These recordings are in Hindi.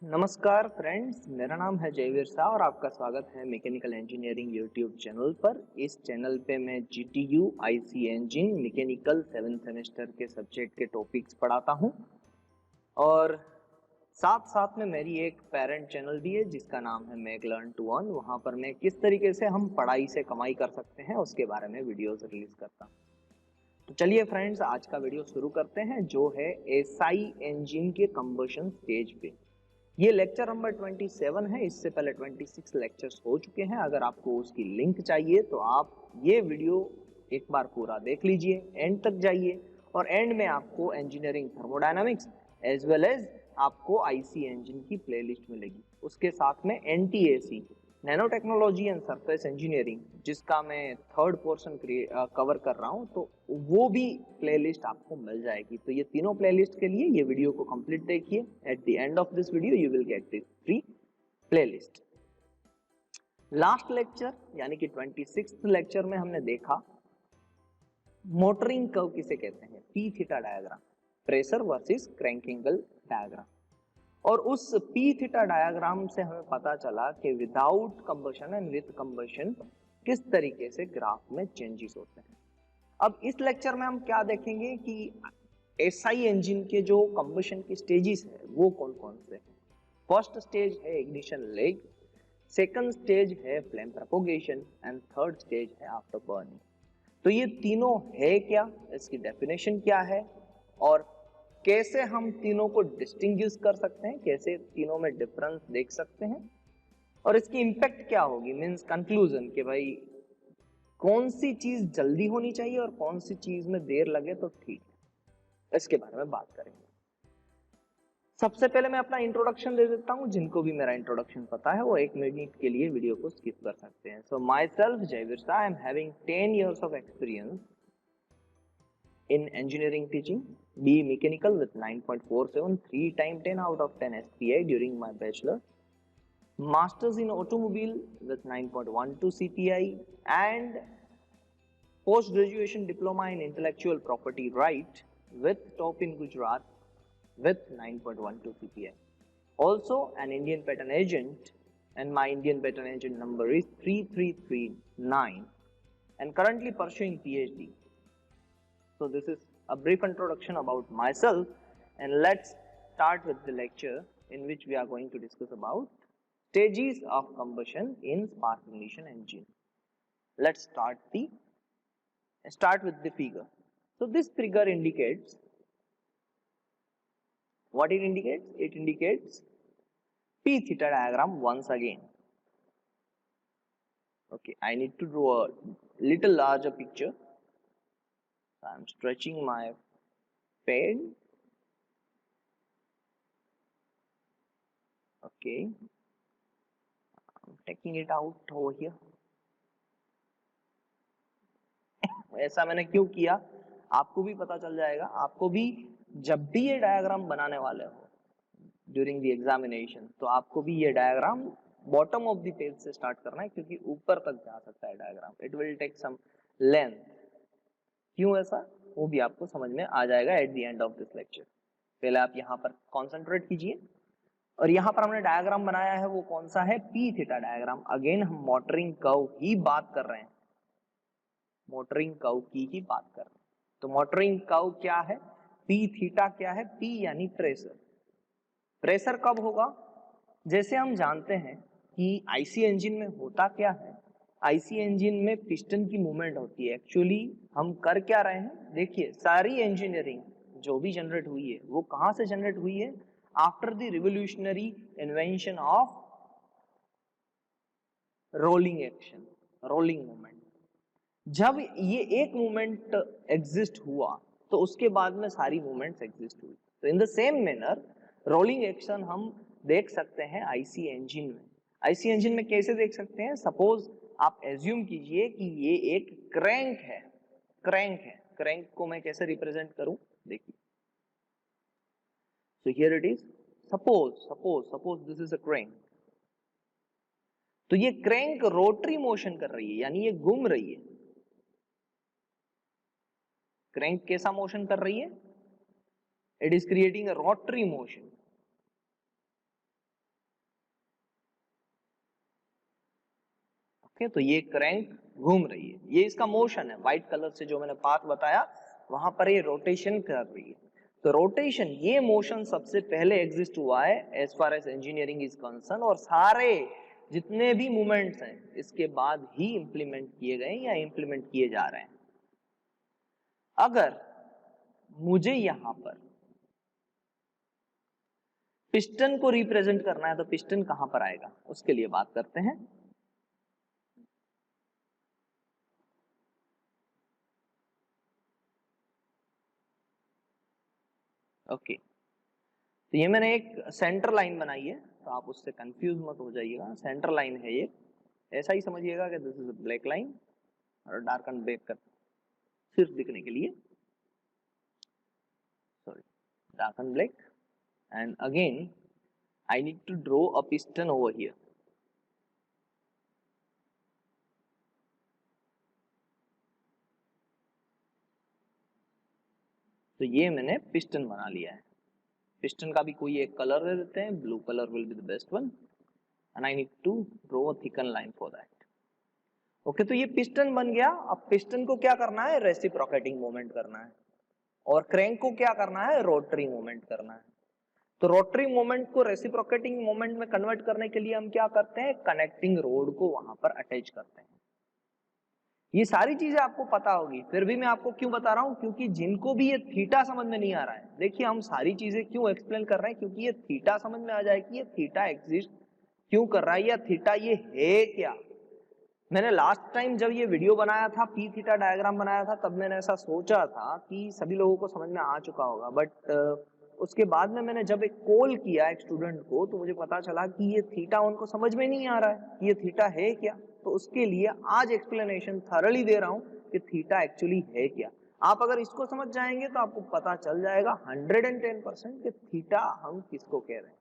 नमस्कार फ्रेंड्स, मेरा नाम है जयवीर शाह और आपका स्वागत है मैकेनिकल इंजीनियरिंग यूट्यूब चैनल पर। इस चैनल पे मैं GTU, IC engine, mechanical 7 semester के सब्जेक्ट के टॉपिक्स पढ़ाता हूं और साथ साथ में मेरी एक पेरेंट चैनल भी है जिसका नाम है मैक लर्न टू अर्न। वहां पर मैं किस तरीके से हम पढ़ाई से कमाई कर सकते हैं उसके बारे में वीडियोस रिलीज करता हूं। तो चलिए फ्रेंड्स, आज का वीडियो शुरू करते हैं जो है एसआई इंजन के कंबशन स्टेज पे। ये लेक्चर नंबर 27 है। इससे पहले 26 लेक्चर्स हो चुके हैं। अगर आपको उसकी लिंक चाहिए तो आप ये वीडियो एक बार पूरा देख लीजिए, एंड तक जाइए और एंड में आपको engineering thermodynamics as well as आपको आईसी इंजन की प्लेलिस्ट मिलेगी। उसके साथ में NTAC, nano technology and surface engineering, जिसका मैं थर्ड पोर्शन कवर कर रहा हूं, तो वो भी प्लेलिस्ट आपको मिल जाएगी। तो ये तीनों प्लेलिस्ट के लिए ये वीडियो को कंप्लीट देखिए। Eight the end of this video you will get this free playlist. Last lecture यानी कि 26 लेक्चर में हमने देखा मोटरिंग कर्व किसे कहते हैं, P theta diagram, pressure versus crank angle diagram. और उस पी थीटा डायग्राम से हमें पता चला कि without combustion and with combustion किस तरीके से ग्राफ में चेंजेस होते हैं। अब इस लेक्चर में हम क्या देखेंगे कि एसआई इंजन के जो कंबशन की स्टेजेस है वो कौन कौन से हैं। फर्स्ट स्टेज है इग्निशन लेग, सेकंड स्टेज है flame propagation and third stage है आफ्टर बर्निंग। तो ये तीनों है क्या, इसकी डेफिनेशन क्या है और कैसे हम तीनों को डिस्टिंग्विश कर सकते हैं, कैसे तीनों में डिफरेंस देख सकते हैं और इसकी इंपैक्ट क्या होगी, मींस कंक्लूजन कि भाई कौन सी चीज जल्दी होनी चाहिए और कौन सी चीज में देर लगे तो ठीक है, इसके बारे में बात करेंगे। सबसे पहले मैं अपना इंट्रोडक्शन दे देता हूं। जिनको भी मेरा इंट्रोडक्शन पता है वो 1 मिनट के लिए वीडियो को स्किप कर सकते हैं। So myself Jayveer Shah, I am having 10 years of experience in engineering teaching, B mechanical with 9.47, 3 times 10 out of 10 SPI during my bachelor, masters in automobile with 9.12 CPI, and post graduation diploma in intellectual property right with top in Gujarat with 9.12 CPI. Also an Indian patent agent, and my Indian patent agent number is 3339, and currently pursuing PhD. So this is a brief introduction about myself, and let's start with the lecture in which we are going to discuss about stages of combustion in spark ignition engine. Let's start with the figure. So this figure indicates what it indicates. It indicates P theta diagram once again. Okay, I need to draw a little larger picture. I am stretching my pen. Okay, I'm taking it out over here. ऐसा मैंने क्यों किया आपको भी पता चल जाएगा। आपको भी जब भी ये डायग्राम बनाने वाले हो ड्यूरिंग द एग्जामिनेशन, तो आपको भी ये diagram bottom of the page से स्टार्ट करना है, क्योंकि ऊपर तक जा सकता है diagram. It will take some length. क्यों ऐसा, वो भी आपको समझ में आ जाएगा at the end of this lecture. पहले आप यहाँ पर कॉन्सेंट्रेट कीजिए। और यहाँ पर हमने डायग्राम बनाया है वो कौन सा है, पी थीटा डायग्राम। अगेन हम मोटरिंग कर्व ही बात कर रहे हैं, मोटरिंग कर्व की ही बात कर रहे हैं। तो मोटरिंग कर्व क्या है, पी थीटा क्या है, पी यानी प्रेशर। प्रेशर कब होगा, जैसे हम जानते हैं कि आईसी इंजन में होता क्या है, आईसी इंजन में पिस्टन की मूवमेंट होती है। एक्चुअली हम कर क्या रहे हैं, देखिए सारी इंजीनियरिंग जो भी जनरेट हुई है वो कहां से जनरेट हुई है, after the revolutionary invention of rolling action, rolling movement. जब ये एक मूवमेंट एग्जिस्ट हुआ तो उसके बाद में सारी मूवमेंट्स एग्जिस्ट हुई। तो in the same manner rolling action हम देख सकते हैं आईसी इंजन में। आईसी इंजन में कैसे देख सकते हैं, सपोज आप एज्यूम कीजिए कि ये एक क्रैंक है, क्रैंक है। क्रैंक को मैं कैसे रिप्रेजेंट करूं, देखिए। So here it is, suppose this is a crank. तो ये क्रैंक रोटरी मोशन कर रही है, यानी ये घूम रही है। क्रैंक कैसा मोशन कर रही है, it is creating a rotary motion. Okay, तो ये क्रैंक घूम रही है, ये इसका मोशन है। व्हाइट कलर से जो मैंने पाथ बताया वहां पर ये रोटेशन कर रही है। तो रोटेशन, ये मोशन सबसे पहले एग्जिस्ट हुआ है as far as engineering is concern, और सारे जितने भी मूवमेंट्स हैं इसके बाद ही इंप्लीमेंट किए गए या इंप्लीमेंट किए जा रहे हैं। अगर मुझे यहां पर पिस्टन को रिप्रेजेंट करना है तो पिस्टन कहां पर आएगा, उसके लिए बात करते हैं। ओके, तो ये मैंने एक सेंटर लाइन बनाई है, तो आप उससे कंफ्यूज मत हो जाइएगा। सेंटर लाइन है ये, ऐसा ही समझिएगा कि दिस इज ब्लैक लाइन और डार्क एंड ब्लैक कर सिर्फ दिखने के लिए, sorry, dark and black, and again I need to draw a piston over here. तो ये मैंने पिस्टन बना लिया है। पिस्टन का भी कोई एक कलर दे देते हैं, blue colour will be the best one, and I need to draw a thicken line for that. Okay, तो ये पिस्टन बन गया। अब पिस्टन को क्या करना है, रेसिप्रोकेटिंग मोमेंट करना है, और क्रैंक को क्या करना है, रोटरी मोमेंट करना है। तो रोटरी मोमेंट को रेसिप्रोकेटिंग मोमेंट में कन्वर्ट करने के लिए हम क्या करते हैं, कनेक्टिंग रोड को वहां पर अटैच करते हैं। ये सारी चीजें आपको पता होगी, फिर भी मैं आपको क्यों बता रहा हूं, क्योंकि जिनको भी ये थीटा समझ में नहीं आ रहा है, देखिए हम सारी चीजें क्यों एक्सप्लेन कर रहे हैं, क्योंकि ये थीटा समझ में आ जाए कि ये थीटा एग्जिस्ट क्यों कर रहा है, या थीटा ये है क्या। मैंने लास्ट टाइम जब ये वीडियो बनाया था, पी थीटा डायग्राम बनाया था, तब मैंने ऐसा सोचा था कि सभी लोगों को समझ में आ चुका होगा, बट उसके बाद में मैंने जब एक कॉल किया एक स्टूडेंट को, तो मुझे पता चला कि ये थीटा उनको समझ में नहीं आ रहा है, ये थीटा है क्या। तो उसके लिए आज एक्सप्लेनेशन थरली दे रहा हूं कि थीटा एक्चुअली है क्या। आप अगर इसको समझ जाएंगे तो आपको पता चल जाएगा 110% कि थीटा हम किसको कह रहे हैं।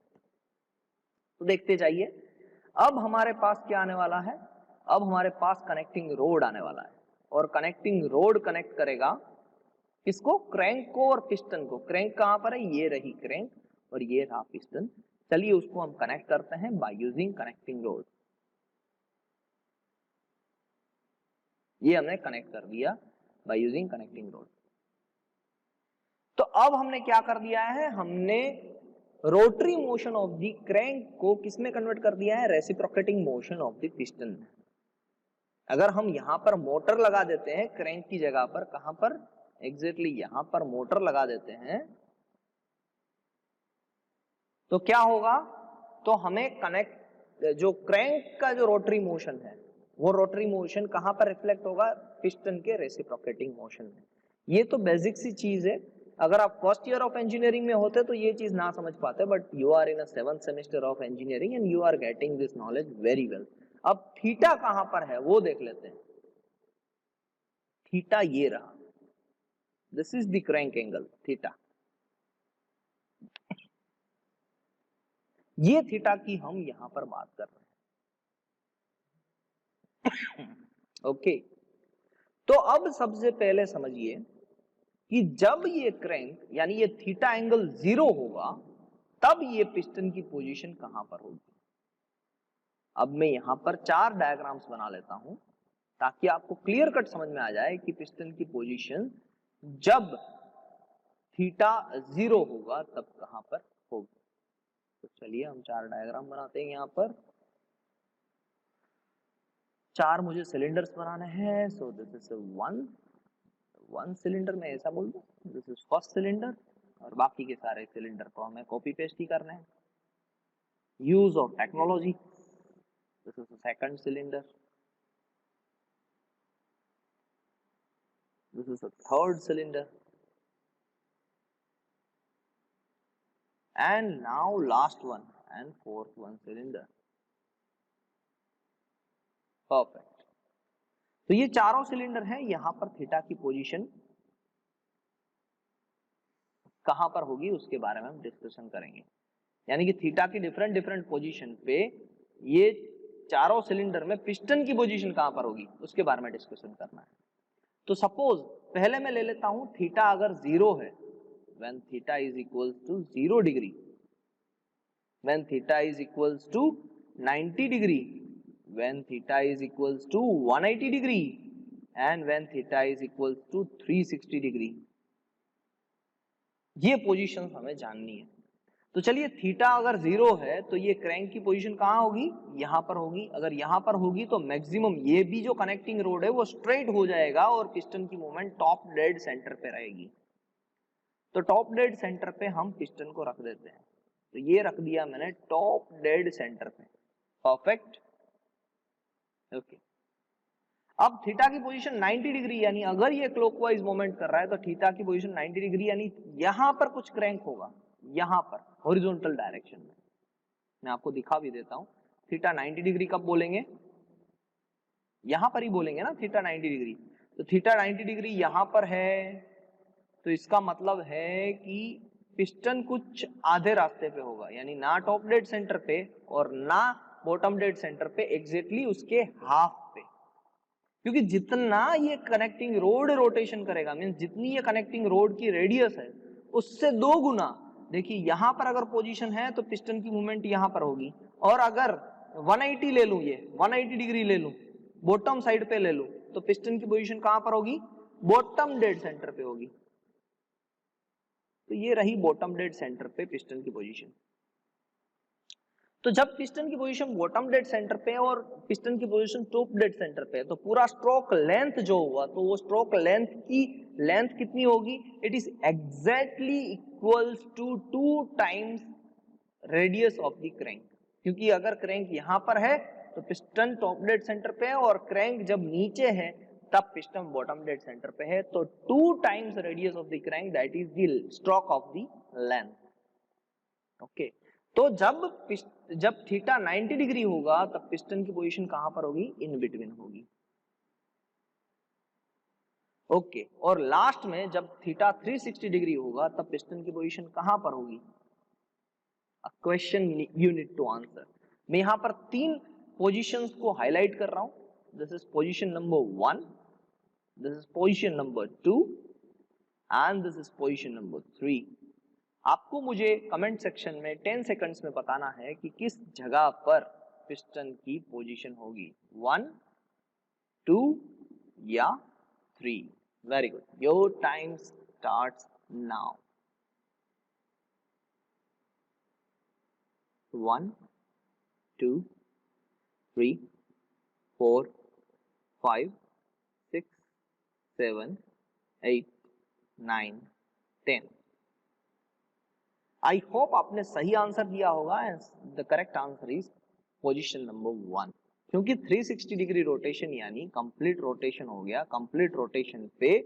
तो देखते जाइए, अब हमारे पास क्या आने वाला है, अब हमारे पास कनेक्टिंग रोड आने वाला है, और कनेक्टिंग रोड कनेक्ट करेगा किसको, क्रैंक को और पिस्टन को। क्रैंक कहां पर है, ये रही क्रैंक और ये रहा पिस्टन। चलिए उसको हम कनेक्ट करते हैं बाय यूजिंग कनेक्टिंग रोड। ये हमने कनेक्ट कर दिया बाय यूजिंग कनेक्टिंग रोड। तो अब हमने क्या कर दिया है, हमने rotary motion of the crank को किसमें कन्वर्ट कर दिया है, reciprocating motion of the piston में। अगर हम यहां पर मोटर लगा देते हैं क्रैंक की जगह पर, कहां पर, एग्जैक्टली यहां पर मोटर लगा देते हैं, तो क्या होगा, तो हमें कनेक्ट, जो क्रैंक का जो रोटरी मोशन है, वो रोटरी मोशन कहां पर रिफ्लेक्ट होगा, पिस्टन के रेसिप्रोकेटिंग मोशन में। ये तो बेसिक सी चीज है, अगर आप फर्स्ट ईयर ऑफ इंजीनियरिंग में होते तो ये चीज ना समझ पाते, but you are in a 7th semester of engineering and you are getting this knowledge very well. अब थीटा कहां पर है वो देख लेते हैं। थीटा ये रहा, this is the crank angle theta. ये थीटा की हम यहां पर बात कर रहे हैं। ओके, तो अब सबसे पहले समझिए कि जब ये क्रैंक यानी ये थीटा एंगल 0 होगा, तब ये पिस्टन की पोजीशन कहां पर होगी। अब मैं यहां पर 4 डायग्राम्स बना लेता हूं ताकि आपको क्लियर कट समझ में आ जाए कि पिस्टन की पोजीशन जब थीटा 0 होगा तब कहां पर होगी। तो चलिए हम 4 डायग्राम बनाते हैं। यहां पर 4 मुझे सिलेंडर्स बनाने हैं। So this is one cylinder, में ऐसा बोल दूं, दिस इज फर्स्ट सिलेंडर, और बाकी के सारे सिलेंडर को हमें कॉपी पेस्ट ही करना है। Use of technology, this is second cylinder, this is third cylinder, and now last one and fourth one cylinder. Perfect. तो ये चारों सिलेंडर हैं, यहां पर थीटा की पोजीशन कहां पर होगी उसके बारे में हम डिस्कशन करेंगे। यानी कि थीटा की डिफरेंट डिफरेंट पोजीशन पे ये चारों सिलेंडर में पिस्टन की पोजीशन कहां पर होगी उसके बारे में डिस्कशन करना है। तो सपोज पहले मैं ले लेता हूं थीटा अगर 0 है, when theta is equals to 0 degree, when theta is equals to 90 degree, when theta is equals to 180 degree and when theta is equals to 360 degree। ये पोजीशन हमें जाननी है। तो चलिए थीटा अगर 0 है तो ये क्रैंक की पोजीशन कहाँ होगी, यहाँ पर होगी। अगर यहाँ पर होगी तो मैक्सिमम ये भी जो कनेक्टिंग रोड है वो स्ट्रेट हो जाएगा और पिस्टन की मूवमेंट टॉप डेड सेंटर पे रहेगी। तो टॉप डेड सेंटर पे हम पिस्टन को रख देते हैं। तो ये रख दिया मैंने टॉप डेड सेंटर पे। Perfect, okay. अब थीटा की पोजीशन 90 डिग्री, यानी अगर ये क्लॉकवाइज मूवमेंट कर रहा है तो थीटा की पोजीशन 90 डिग्री, यानी यहां पर कुछ क्रैंक होगा, यहां पर हॉरिजॉन्टल डायरेक्शन में। मैं आपको दिखा भी देता हूं। थीटा 90 डिग्री कब बोलेंगे, यहां पर ही बोलेंगे ना थीटा 90 डिग्री। तो थीटा 90 डिग्री यहां पर है, तो इसका मतलब है कि पिस्टन कुछ आधे रास्ते पे होगा, यानी ना टॉप डेड सेंटर पे और ना बॉटम डेड सेंटर पे, एग्जैक्टली उसके हाफ पे। क्योंकि जितना ये कनेक्टिंग रोड रोटेशन करेगा, मींस जितनी ये कनेक्टिंग रोड की रेडियस है उससे 2 गुना। देखिए यहां पर अगर पोजीशन है तो पिस्टन की मूवमेंट यहां पर होगी, और अगर 180 ले लूं, ये 180 डिग्री ले लूं, बॉटम साइड पे ले लूं, तो पिस्टन की पोजीशन कहां पर होगी, बॉटम डेड सेंटर पे होगी। तो ये रही बॉटम डेड सेंटर पे पिस्टन की पोजीशन। तो जब पिस्टन की पोजीशन बॉटम डेड सेंटर पे और पिस्टन की पोजीशन टॉप डेड सेंटर पे है, तो पूरा स्ट्रोक लेंथ जो हुआ, तो वो स्ट्रोक लेंथ की लेंथ कितनी होगी, it is exactly equals to 2 times radius of the crank. क्योंकि अगर क्रैंक यहां पर है तो पिस्टन टॉप डेड सेंटर पे है, और क्रैंक जब नीचे है तब पिस्टन बॉटम डेड सेंटर पे है। तो 2 times radius of the crank, that is the stroke of the length. Okay, तो जब थीटा 90 डिग्री होगा तब पिस्टन की पोजीशन कहां पर होगी, इन बिटवीन होगी। ओके, और लास्ट में जब थीटा 360 डिग्री होगा तब पिस्टन की पोजीशन कहां पर होगी, a question you need to answer. मैं यहां पर 3 पोजीशंस को हाईलाइट कर रहा हूं। This is position number 1, this is position number 2 and this is position number 3। आपको मुझे कमेंट सेक्शन में 10 सेकंड्स में बताना है कि किस जगह पर पिस्टन की पोजीशन होगी, 1, 2 या 3। Very good, your time starts now. 1, 2, 3, 4, 5, 6, 7, 8, 9, 10। I hope आपने सही आंसर दिया होगा। The correct answer is position number 1, क्योंकि 360 डिग्री रोटेशन यानी कंप्लीट रोटेशन हो गया। कंप्लीट रोटेशन पे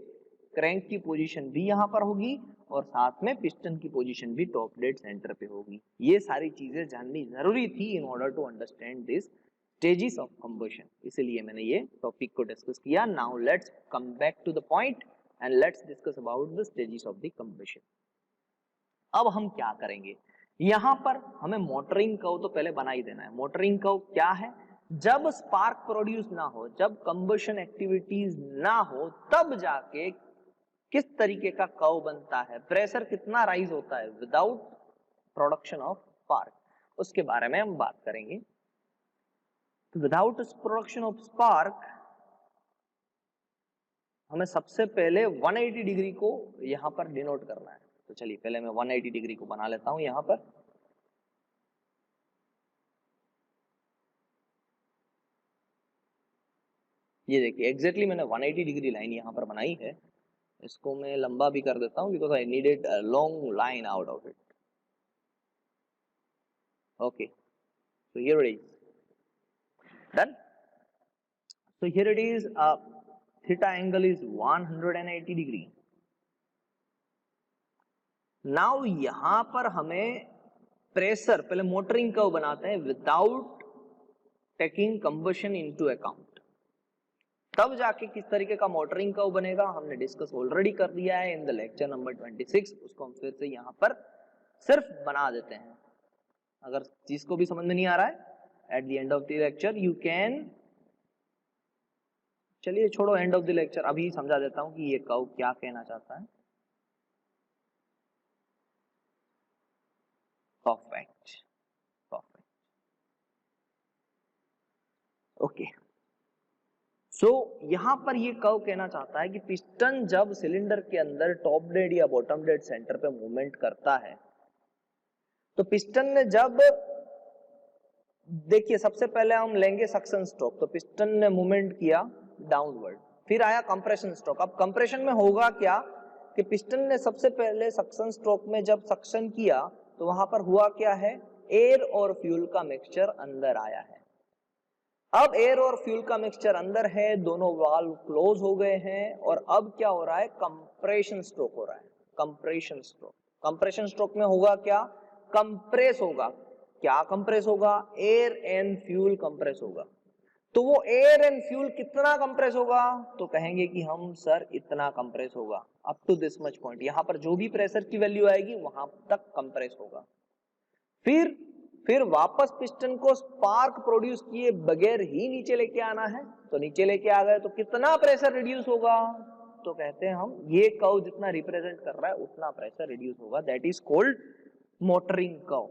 क्रैंक की पोजीशन भी यहां पर होगी और साथ में पिस्टन की पोजीशन भी टॉप डेड सेंटर पे होगी। ये सारी चीजें जाननी जरूरी थी in order to understand this stages of combustion, इसलिए मैंने ये टॉपिक को डिस्कस किया। Now let's come back to the point and let's discuss about the stages of the combustion. अब हम क्या करेंगे, यहां पर हमें मोटरिंग कर्व तो पहले बना ही देना है। मोटरिंग कर्व क्या है, जब स्पार्क प्रोड्यूस ना हो, जब कंबशन एक्टिविटीज ना हो, तब जाके किस तरीके का कर्व बनता है, प्रेशर कितना राइज होता है विदाउट प्रोडक्शन ऑफ स्पार्क, उसके बारे में हम बात करेंगे। तो विदाउट प्रोडक्शन ऑफ स्पार्क हमें सबसे पहले 180 डिग्री को यहां पर डिनोट करना है। तो चलिए पहले मैं 180 डिग्री को बना लेता हूं यहां पर। ये देखिए एग्जैक्टली मैंने 180 डिग्री लाइन यहां पर बनाई है। इसको मैं लंबा भी कर देता हूं because I needed a long line out of it. Okay, so here it is done. So here it is, theta angle is 180 degree. Now यहां पर हमें प्रेशर, पहले मोटरिंग कर्व बनाते हैं without taking combustion into account, तब जाके किस तरीके का मोटरिंग कर्व बनेगा हमने डिस्कस ऑलरेडी कर दिया है इन द लेक्चर नंबर 26। उसको हम फिर से यहां पर सिर्फ बना देते हैं। अगर चीज को भी समझ में नहीं आ रहा है eight the end of the lecture you can, चलिए छोड़ो एंड ऑफ द लेक्चर, अभी समझा देता हूं कि ये कर्व क्या कहना चाहता है। परफेक्ट, परफेक्ट, ओके, सो यहां पर ये कर्व कहना चाहता है कि पिस्टन जब सिलेंडर के अंदर टॉप डेड या बॉटम डेड सेंटर पे मूवमेंट करता है, तो पिस्टन ने जब, देखिए सबसे पहले हम लेंगे सक्शन स्ट्रोक, तो पिस्टन ने मूवमेंट किया डाउनवर्ड, फिर आया कंप्रेशन स्ट्रोक। अब कंप्रेशन में होगा क्या कि पिस्टन ने सबसे पहले सक्शन स्ट्रोक में जब सक्शन किया तो वहां पर हुआ क्या है, एयर और फ्यूल का मिक्सचर अंदर आया है। अब एयर और फ्यूल का मिक्सचर अंदर है, दोनों वाल्व क्लोज हो गए हैं, और अब क्या हो रहा है, कंप्रेशन स्ट्रोक हो रहा है। कंप्रेशन स्ट्रोक, कंप्रेशन स्ट्रोक में होगा क्या, कंप्रेस होगा। क्या कंप्रेस होगा, एयर एंड फ्यूल कंप्रेस होगा। तो वो एयर एंड फ्यूल कितना कंप्रेस होगा, तो कहेंगे कि हम सर इतना कंप्रेस होगा, up to this much point, यहां पर जो भी प्रेशर की वैल्यू आएगी वहां तक कंप्रेस होगा। फिर वापस पिस्टन को स्पार्क प्रोड्यूस किए बगैर ही नीचे लेके आना है, तो नीचे लेके आ गए तो कितना प्रेशर रिड्यूस होगा, तो कहते हैं हम ये कर्व जितना रिप्रेजेंट कर रहा है उतना प्रेशर रिड्यूस होगा, that is called motoring curve.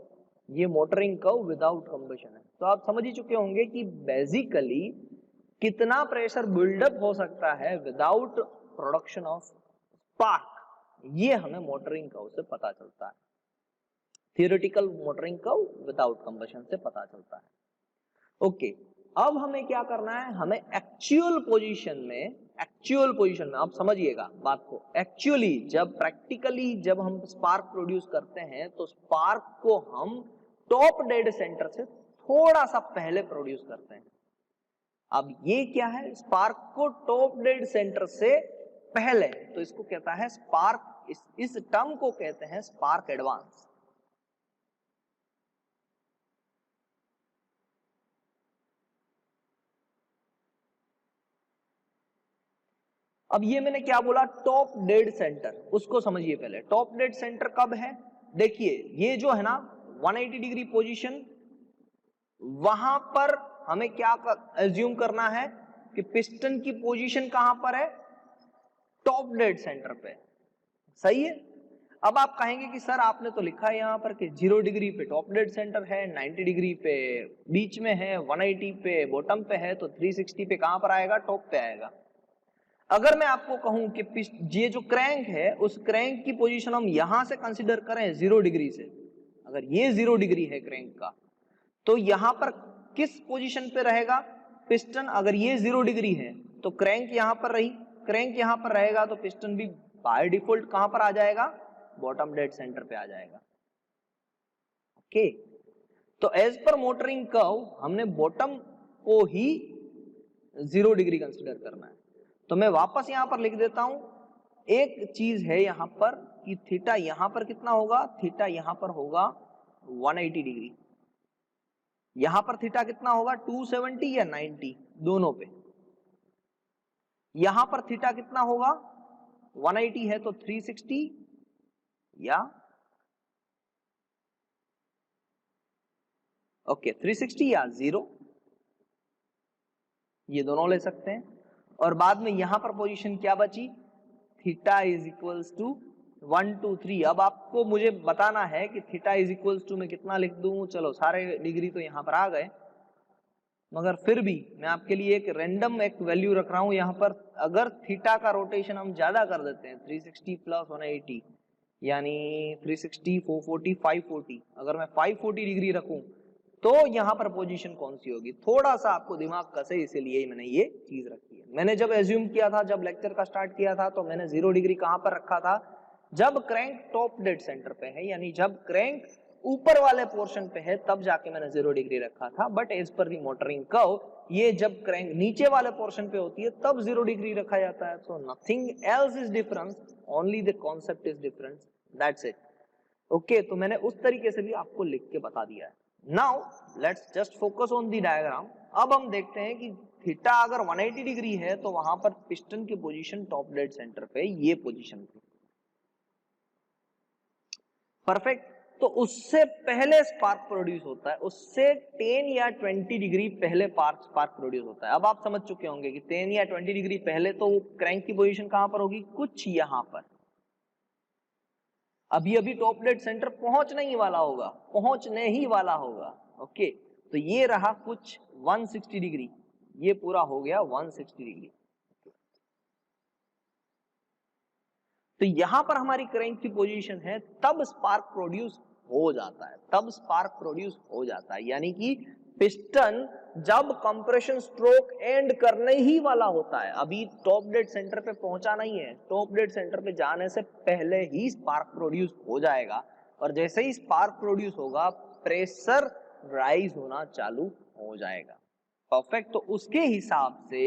ये मोटरिंग कर्व विदाउट कंबशन है। तो आप समझ ही चुके होंगे कि बेसिकली कितना प्रेशर बिल्डअप हो सकता है विदाउट प्रोडक्शन ऑफ स्पार्क, ये हमें मोटरिंग कर्व से पता चलता है। Theoretical motoring curve without combustion से पता चलता है। ओके, अब हमें क्या करना है, हमें एक्चुअल पोजीशन में आप समझिएगा बात को, एक्चुअली जब प्रैक्टिकली जब हम स्पार्क प्रोड्यूस करते हैं तो स्पार्क को हम टॉप डेड सेंटर से थोड़ा सा पहले प्रोड्यूस करते हैं। अब ये क्या है, स्पार्क को टॉप डेड सेंटर से पहले, तो इसको कहता है स्पार्क, इस टर्म को कहते हैं स्पार्क एडवांस। अब ये मैंने क्या बोला, टॉप डेड सेंटर, उसको समझिए पहले। टॉप डेड सेंटर कब है, देखिए ये जो है ना 180 डिग्री पोजीशन, वहां पर हमें क्या एज्यूम करना है कि पिस्टन की पोजीशन कहां पर है, टॉप डेड सेंटर पे, सही है। अब आप कहेंगे कि सर आपने तो लिखा है यहां पर कि 0 डिग्री पे टॉप डेड सेंटर है, 90 डिग्री पे बीच में है, 180 पे बॉटम पे है, तो 360 पे कहां पर आएगा, टॉप पे आएगा। अगर मैं आपको कहूं कि ये जो क्रैंक है, उस क्रैंक की पोजीशन हम यहां से कंसीडर करें 0 डिग्री से, अगर ये 0 डिग्री है क्रैंक का, तो यहां पर किस पोजीशन पे रहेगा पिस्टन, अगर ये 0 डिग्री है तो क्रैंक यहां पर रही, क्रैंक यहां पर रहेगा तो पिस्टन भी बाय डिफॉल्ट कहां पर आ जाएगा, बॉटम डेड सेंटर पे आ जाएगा। ओके, तो एज पर मोटरिंग कर्व हमने बॉटम को ही 0 डिग्री कंसीडर करना है। तो मैं वापस यहां पर लिख देता हूं, एक चीज है यहां पर कि थीटा यहां पर कितना होगा, थीटा यहां पर होगा 180 डिग्री, यहां पर थीटा कितना होगा 270 या 90 दोनों पे, यहां पर थीटा कितना होगा 180 है तो 360 या ओके 360 या 0, ये दोनों ले सकते हैं। और बाद में यहां पर पोजीशन क्या बची, थीटा इज इक्वल्स टू 1 2 3। अब आपको मुझे बताना है कि थीटा इज इक्वल्स टू में कितना लिख दूं, चलो सारे डिग्री तो यहां पर आ गए, मगर फिर भी मैं आपके लिए एक रैंडम एक वैल्यू रख रहा हूं यहां पर। अगर थीटा का रोटेशन हम ज्यादा कर देते हैं 360 प्लस 180 यानी 360 440 540, अगर मैं 540 डिग्री रखूं तो यहां पर पोजीशन कौन सी होगी, थोड़ा सा आपको दिमाग कसे, इसीलिए मैंने ये चीज रखी है। मैंने जब एज्यूम किया था, जब लेक्चर का स्टार्ट किया था, तो मैंने 0 डिग्री कहां पर रखा था, जब क्रैंक टॉप डेड सेंटर पे है, यानी जब क्रैंक ऊपर वाले पोर्शन पे है तब जाके मैंने 0 डिग्री रखा था। But as per the motoring curve ये जब क्रैंक नीचे वाले पोर्शन पे होती है तब 0 डिग्री रखा जाता है। So nothing else is difference, only the concept is difference, that's it. Okay, तो मैंने उस तरीके से भी आपको लिख के बता दिया है। Now let's just focus on the diagram. अब हम देखते हैं कि थीटा अगर 180 डिग्री है तो वहां पर पिस्टन की पोजीशन टॉप डेड सेंटर पे, ये पोजीशन पे, परफेक्ट। तो उससे पहले स्पार्क प्रोड्यूस होता है, उससे 10 या 20 डिग्री पहले स्पार्क प्रोड्यूस होता है। अब आप समझ चुके होंगे कि 10 या 20 डिग्री पहले तो क्रैंक की पोजीशन कहां पर होगी, कुछ यहां पर, अभी अभी टॉप डेड सेंटर पहुंचने ही वाला होगा। ओके, तो ये रहा कुछ 160 डिग्री, ये पूरा हो गया 160 डिग्री। तो यहां पर हमारी क्रैंक की पोजीशन है, तब स्पार्क प्रोड्यूस हो जाता है, तब स्पार्क प्रोड्यूस हो जाता है। यानी कि पिस्टन जब कंप्रेशन स्ट्रोक एंड करने ही वाला होता है, अभी टॉप डेड सेंटर पे पहुंचा नहीं है, टॉप डेड सेंटर पे जाने से पहले ही स्पार्क प्रोड्यूस हो जाएगा। और जैसे ही स्पार्क प्रोड्यूस होगा, प्रेशर राइज होना चालू हो जाएगा। परफेक्ट। तो उसके हिसाब से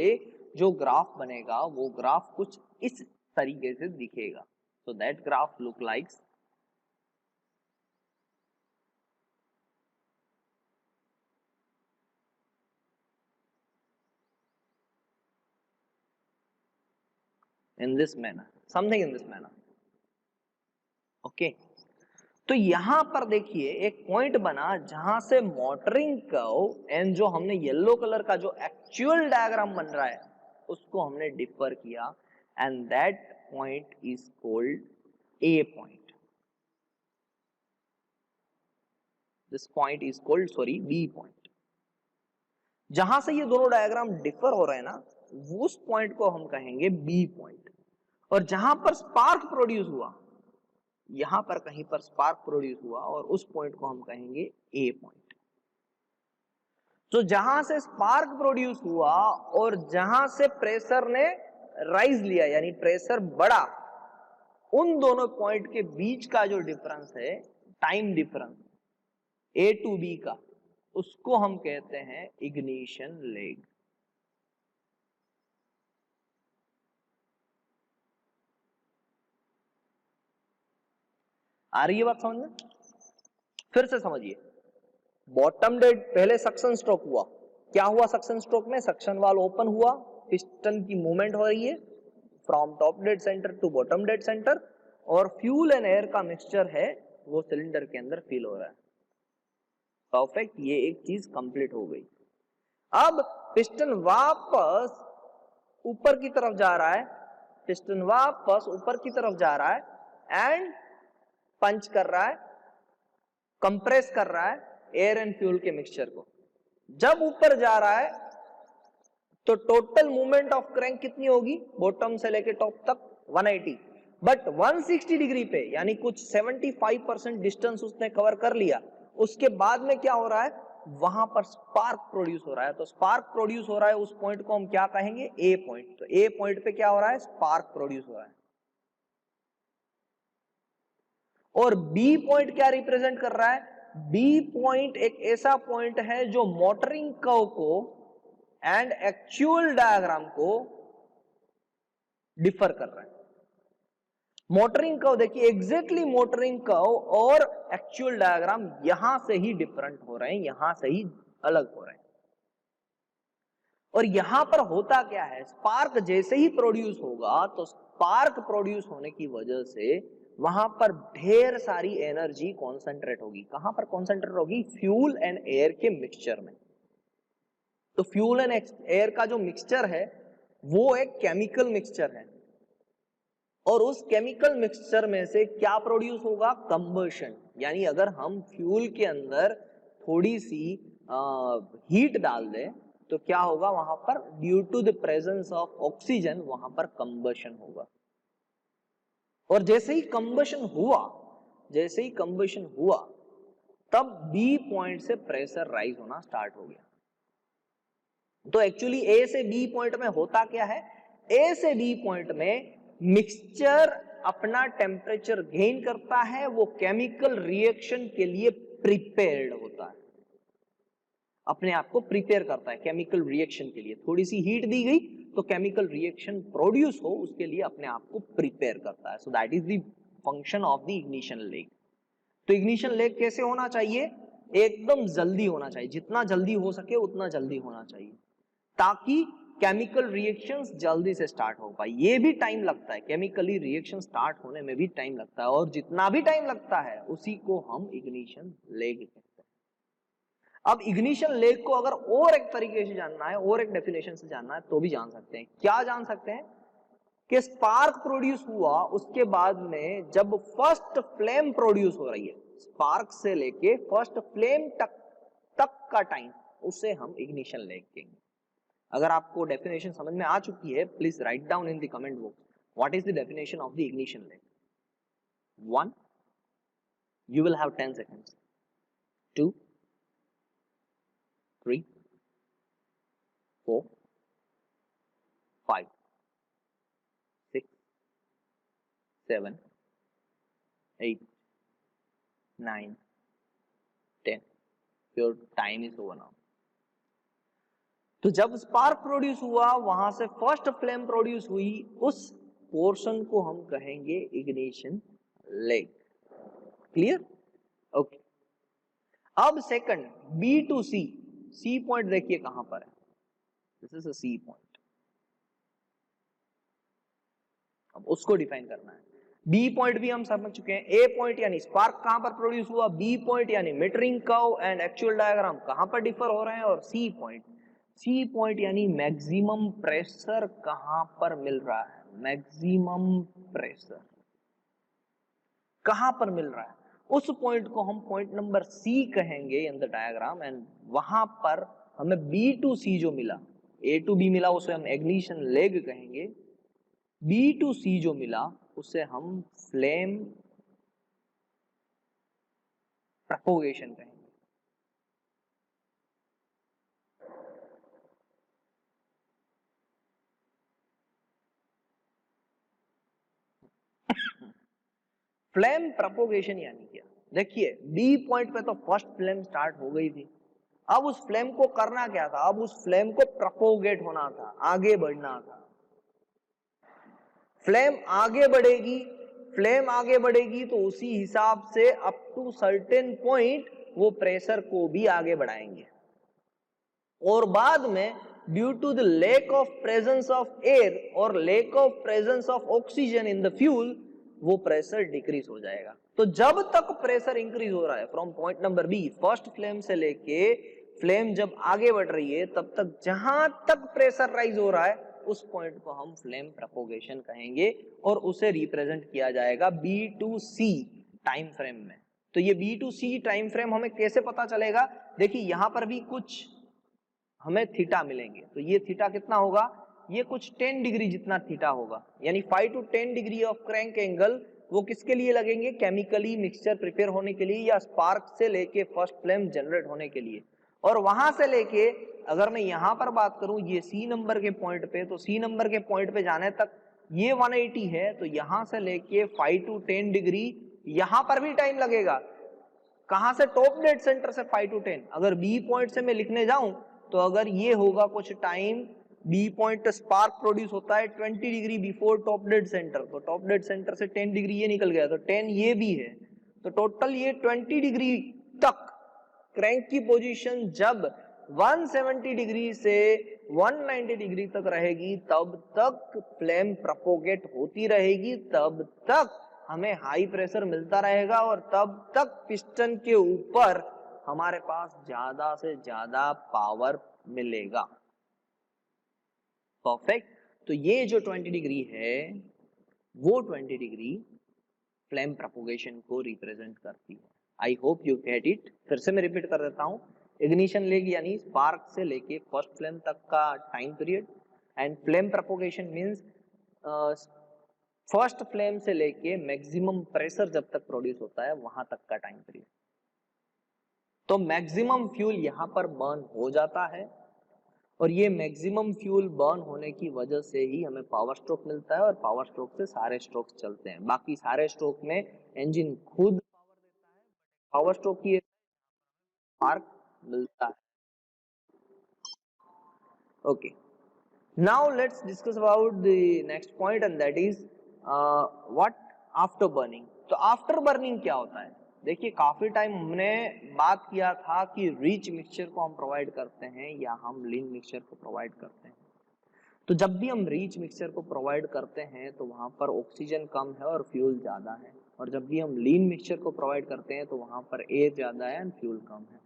जो ग्राफ बनेगा वो ग्राफ कुछ इस तरीके से दिखेगा। So that graph look like in this manner, something in this manner. Okay. तो यहां पर देखिए एक पॉइंट बना जहां से मोटरिंग कर्व एंड जो हमने येलो कलर का जो एक्चुअल डायग्राम बन रहा है उसको हमने डिफर किया, and that point is called A point. This point is called sorry B point. जहां से ये दोनों डायग्राम डिफर हो रहे हैं ना, उस पॉइंट को हम कहेंगे बी पॉइंट। और जहां पर स्पार्क प्रोड्यूस हुआ, यहां पर कहीं पर स्पार्क प्रोड्यूस हुआ और उस पॉइंट को हम कहेंगे ए पॉइंट। तो जहां से स्पार्क प्रोड्यूस हुआ और जहां से प्रेशर ने राइज लिया यानी प्रेशर बढ़ा, उन दोनों पॉइंट के बीच का जो डिफरेंस है, time difference A to B का, उसको हम कहते हैं इग्निशन लेग। आ रही है बात समझ में? फिर से समझिए। बॉटम डेड पहले सक्शन स्ट्रोक हुआ, क्या हुआ सक्शन स्ट्रोक में? सक्शन वाल्व ओपन हुआ, पिस्टन की मूवमेंट हो रही है from top dead centre to bottom dead centre, और फ्यूल एंड एयर का मिक्सचर है वो सिलेंडर के अंदर फिल हो रहा है। परफेक्ट। ये एक चीज कंप्लीट हो गई। अब पिस्टन वापस ऊपर की तरफ जा रहा है, पिस्टन वापस ऊपर की तरफ जा रहा है एंड पंच कर रहा है, कंप्रेस कर रहा है एयर एंड फ्यूल के मिक्सचर को। जब ऊपर जा रहा है तो टोटल मूवमेंट ऑफ क्रैंक कितनी होगी? बॉटम से लेके टॉप तक 180, बट 160 डिग्री पे यानी कुछ 75% डिस्टेंस उसने कवर कर लिया। उसके बाद में क्या हो रहा है? वहां पर स्पार्क प्रोड्यूस हो रहा है। तो स्पार्क प्रोड्यूस हो रहा है, उस पॉइंट को हम क्या कहेंगे? ए पॉइंट। तो ए पॉइंट पे क्या हो रहा है? स्पार्क प्रोड्यूस हो रहा है। और बी पॉइंट क्या रिप्रेजेंट कर रहा है? बी पॉइंट एक ऐसा पॉइंट है जो मोटरिंग कर्व को एंड एक्चुअल डायग्राम को डिफर कर रहा है। मोटरिंग कर्व देखिए, एग्जैक्टली मोटरिंग कर्व और एक्चुअल डायग्राम यहां से ही डिफरेंट हो रहे हैं, यहां से ही अलग हो रहे हैं। और यहां पर होता क्या है? स्पार्क जैसे ही प्रोड्यूस होगा तो स्पार्क प्रोड्यूस होने की वजह से वहां पर ढेर सारी एनर्जी कॉन्सेंट्रेट होगी। कहां पर कॉन्सेंट्रेट होगी? फ्यूल एंड एयर के मिक्सचर में। तो फ्यूल एंड एयर का जो मिक्सचर है वो एक केमिकल मिक्सचर है, और उस केमिकल मिक्सचर में से क्या प्रोड्यूस होगा? कंबशन। यानी अगर हम फ्यूल के अंदर थोड़ी सी हीट डाल दें तो क्या होगा? वहां पर due to the presence of oxygen वहां पर कंबशन होगा। और जैसे ही कंबशन हुआ, जैसे ही कंबशन हुआ, तब बी पॉइंट से प्रेशर राइज होना स्टार्ट हो गया। तो एक्चुअली ए से बी पॉइंट में होता क्या है? ए से बी पॉइंट में मिक्सचर अपना टेम्परेचर गेन करता है, वो केमिकल रिएक्शन के लिए प्रिपेयर्ड होता है, अपने आप को प्रिपेयर करता है केमिकल रिएक्शन के लिए। थोड़ी सी हीट दी गई तो केमिकल रिएक्शन प्रोड्यूस हो, उसके लिए अपने आप को प्रिपेयर करता है। So that is the function of the ignition leg. तो इग्निशन लेग कैसे होना चाहिए? एकदम जल्दी होना चाहिए, जितना जल्दी हो सके उतना जल्दी होना चाहिए, ताकि केमिकल रिएक्शंस जल्दी से स्टार्ट हो पाए। ये भी टाइम लगता है, केमिकली रिएक्शन स्टार्ट होने में भी टाइम लगता है, और जितना भी टाइम लगता है उसी को हम इग्निशन लेग कहते हैं। अब इग्निशन लेग को अगर और एक तरीके से जानना है, और एक डेफिनेशन से जानना है, तो भी जान सकते हैं। क्या जान सकते हैं? कि स्पार्क प्रोड्यूस हुआ, उसके बाद में जब फर्स्ट फ्लेम प्रोड्यूस हो रही है, स्पार्क से लेके फर्स्ट फ्लेम तक का टाइम, उसे हम इग्निशन लेग कहेंगे। अगर आपको डेफिनेशन समझ में आ चुकी है, please write down in the comment box what is the definition of the ignition leg. 1, you will have 10 seconds. 2, 3, 4, 5, 6, 7, 8, 9, 10. Your time is over now. तो जब स्पार्क प्रोड्यूस हुआ, वहां से फर्स्ट फ्लेम प्रोड्यूस हुई, उस पोर्शन को हम कहेंगे इग्निशन लेग. क्लियर? ओके. अब second B to C. C point देखिए कहां पर है. This is a C point. अब उसको डिफाइन करना है. बी पॉइंट भी हम समझ चुके हैं. ए पॉइंट यानी स्पार्क कहां पर प्रोड्यूस हुआ, बी पॉइंट यानी metering curve and actual diagram कहां पर डिफर हो रहे हैं, और सी पॉइंट यानी मैक्सिमम प्रेशर कहां पर मिल रहा है. मैक्सिमम प्रेशर कहां पर मिल रहा है, उस पॉइंट को हम पॉइंट नंबर सी कहेंगे इन द डायग्राम. एंड वहां पर हमें बी टू सी जो मिला, ए टू बी मिला, उसे हम इग्निशन लेग कहेंगे. बी टू सी जो मिला उसे हम फ्लेम प्रोपोगेशन कहेंगे. फ्लेम प्रोपोगेशन यानी क्या, देखिए बी पॉइंट पे तो फर्स्ट फ्लेम स्टार्ट हो गई थी. अब उस फ्लेम को करना क्या था, अब उस फ्लेम को प्रोपोगेट होना था, आगे बढ़ना था. फ्लेम आगे बढ़ेगी, फ्लेम आगे बढ़ेगी तो उसी हिसाब से अप टू सर्टेन पॉइंट वो प्रेशर को भी आगे बढ़ाएंगे. और बाद में due to the lack of presence of air और lack of presence of oxygen in the fuel, वो प्रेशर डिक्रीज हो जाएगा. तो जब तक प्रेशर इंक्रीज हो रहा है from point number B, first flame से लेके फ्लेम जब आगे बढ़ रही है, तब तक जहां तक प्रेशर राइज हो रहा है उस पॉइंट को हम फ्लेम प्रोपोगेशन कहेंगे. और उसे रिप्रेजेंट किया जाएगा B to C time frame में. तो ये B to C time frame हमें कैसे पता चलेगा, देखिए यहां पर भी कुछ हमें थीटा मिलेंगे. तो ये थीटा कितना होगा, ये कुछ 10 डिग्री जितना थीटा होगा. यानी 5 to 10 degree of crank angle वो किसके लिए लगेंगे, केमिकली मिक्सचर प्रिपेयर होने के लिए या स्पार्क से लेके फर्स्ट फ्लेम जनरेट होने के लिए. और वहां से लेके अगर मैं यहां पर बात करूं ये सी नंबर के पॉइंट पे, तो सी नंबर के पॉइंट पे जाने तक ये 180 है. तो यहां से लेके 5 to 10 डिग्री यहां पर भी टाइम लगेगा. कहां से, टॉप डेड सेंटर से 5 to 10. अगर बी पॉइंट से मैं लिखने जाऊं तो अगर ये होगा कुछ time, B point spark produce होता है 20 degree before top dead centre, तो टॉप डेड सेंटर से 10 डिग्री ये निकल गया, तो 10 ये भी है. तो टोटल ये 20 डिग्री तक क्रैंक की पोजीशन जब 170 डिग्री से 190 डिग्री तक रहेगी, तब तक फ्लेम प्रोपोगेट होती रहेगी, तब तक हमें हाई प्रेशर मिलता रहेगा और तब तक पिस्टन के ऊपर हमारे पास ज्यादा से ज्यादा पावर मिलेगा. परफेक्ट. तो ये जो 20 डिग्री है वो 20 डिग्री फ्लेम प्रोपोगेशन को रिप्रेजेंट करती है. I hope you get it. फिर से मैं रिपीट कर देता हूं. इग्निशन लेग यानी स्पार्क से लेके फर्स्ट फ्लेम तक का time period, and flame propagation means first flame से लेके मैक्सिमम प्रेशर जब तक प्रोड्यूस होता है वहां तक का टाइम पीरियड. तो मैक्सिमम फ्यूल यहां पर बर्न हो जाता है और ये मैक्सिमम फ्यूल बर्न होने की वजह से ही हमें पावर स्ट्रोक मिलता है और पावर स्ट्रोक से सारे स्ट्रोक्स चलते हैं. बाकी सारे स्ट्रोक में इंजन खुद पावर देता है, पावर स्ट्रोक की स्पार्क मिलता है. Okay, now let's discuss about the next point and that is what after burning. तो आफ्टर बर्निंग क्या होता है, देखिए काफी टाइम हमने बात किया था कि रिच मिक्सचर को हम प्रोवाइड करते हैं या हम लीन मिक्सचर को प्रोवाइड करते हैं. तो जब भी हम रिच मिक्सचर को प्रोवाइड करते हैं तो वहां पर ऑक्सीजन कम है और फ्यूल ज्यादा है, और जब भी हम लीन मिक्सचर को प्रोवाइड करते हैं तो वहां पर एयर ज्यादा है एंड फ्यूल कम है.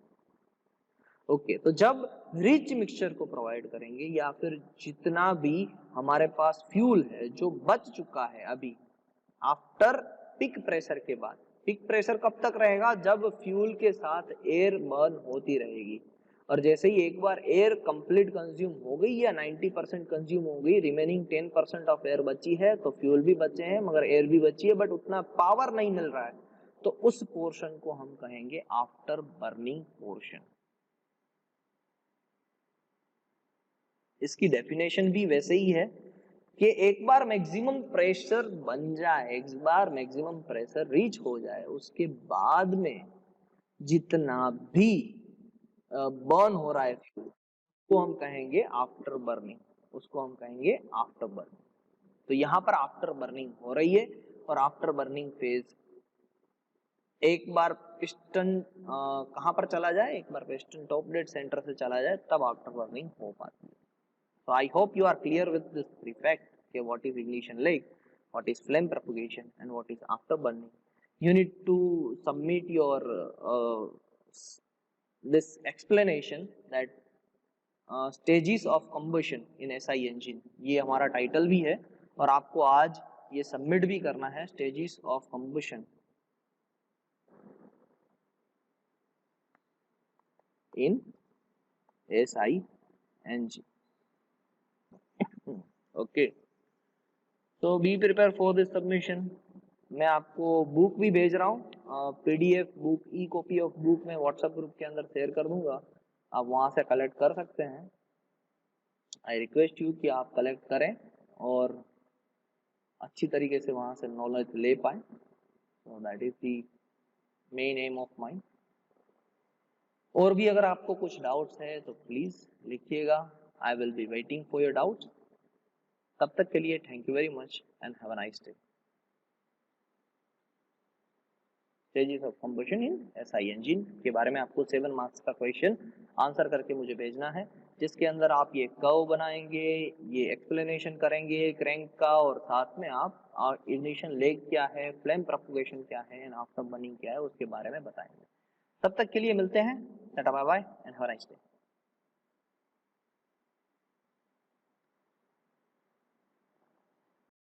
ओके, तो जब रिच मिक्सचर को प्रोवाइड करेंगे या फिर जितना भी हमारे पास फ्यूल है जो बच चुका है अभी आफ्टर पिक प्रेशर के बाद, पिक प्रेशर कब तक रहेगा, जब फ्यूल के साथ एयर बर्न होती रहेगी. और जैसे ही एक बार एयर कंप्लीट कंज्यूम हो गई या 90% कंज्यूम हो गई, रिमेनिंग 10% ऑफ एयर बची है, तो फ्यूल भी बचे हैं मगर एयर भी बची है, बट उतना पावर नहीं मिल रहा है, तो उस पोर्शन को हम कहेंगे आफ्टर बर्निंग पोर्शन। इसकी डेफिनेशन भी वैसे ही है कि एक बार मैक्सिमम प्रेशर बन जाए, एक बार मैक्सिमम प्रेशर रीच हो जाए, उसके बाद में जितना भी बर्न हो रहा है फ्यूल, उसको हम कहेंगे आफ्टर बर्निंग, उसको हम कहेंगे आफ्टर बर्निंग। तो यहाँ पर आफ्टर बर्निंग हो रही है, और आफ्टर बर्निंग फेज एक बार पिस्टन कहाँ पर चला जाए, एक बार पिस्टन टॉप डेड सेंटर से चला जाए, तब आफ्टर बर्निंग हो पाती है। So I hope you are clear with this three facts. Okay, what is ignition leg, what is flame propagation, and what is afterburning. You need to submit your this explanation that stages of combustion in SI engine. ये हमारा टाइटल भी है, और आपको आज ये सबमिट भी करना है, stages of combustion in SI engine. Okay, तो be prepare for this submission. मैं आपको बुक भी भेज रहा हूँ, PDF book, e copy of book में व्हाट्सएप ग्रुप के अंदर शेयर कर दूंगा, आप वहाँ से कलेक्ट कर सकते हैं। आई रिक्वेस्ट यू कि आप कलेक्ट करें और अच्छी तरीके से वहाँ से नॉलेज ले पाएँ। So that is the main M of mind. और भी अगर आपको कुछ डाउट्स है तो प्लीज़ लिखिएगा, I will be waiting for your doubts. तब तक के लिए thank you very much and have a nice day. Stages of combustion in SI engine के बारे में आपको 7 मार्क्स का क्वेश्चन आंसर करके मुझे भेजना है, जिसके अंदर आप ये कर्व बनाएंगे, ये एक्सप्लेनेशन करेंगे क्रैंक का, और साथ में आप इग्निशन लेग क्या है, फ्लेम प्रोपगेशन क्या है, एंड आफ्टर बर्निंग क्या है, उसके बारे में बताएंगे। तब तक के लिए मिलते हैं, tata bye bye and have a nice day.